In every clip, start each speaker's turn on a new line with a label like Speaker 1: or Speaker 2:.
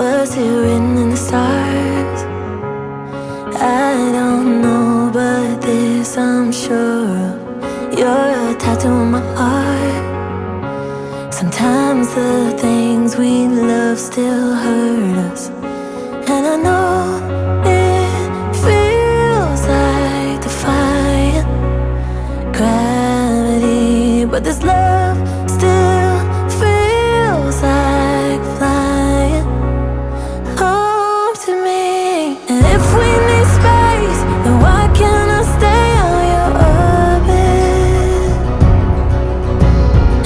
Speaker 1: Was it written in the stars? I don't know, but this I'm sure of. You're a tattoo on my heart. Sometimes the things we love still hurt us, and I know it feels like defying gravity, but this love still feels like flying home to me. And if we need space, then why can't I stay on your orbit?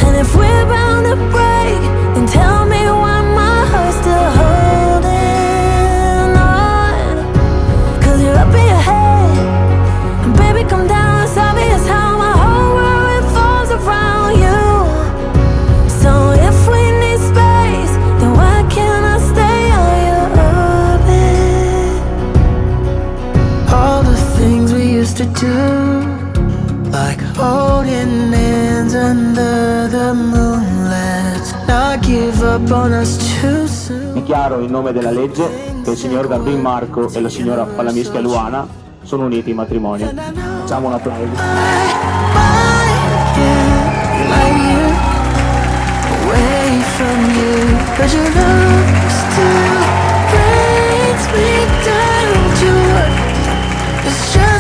Speaker 1: And if we're bound to break, then tell me why my heart's still holding on. 'Cause you're up in your head, and baby come down. It's obvious how my whole world revolves around you. So if we need space, then why can't I stay on your orbit?
Speaker 2: All the things we used to do, like holding hands under the moonlit, not give up on us too soon.
Speaker 3: Dichiaro in nome della legge che il signor Garbin Marco e la signora Palamischia Luana sono uniti in matrimonio. Facciamo un applauso.
Speaker 2: Away from you, but your love still brings me down to earth. It's just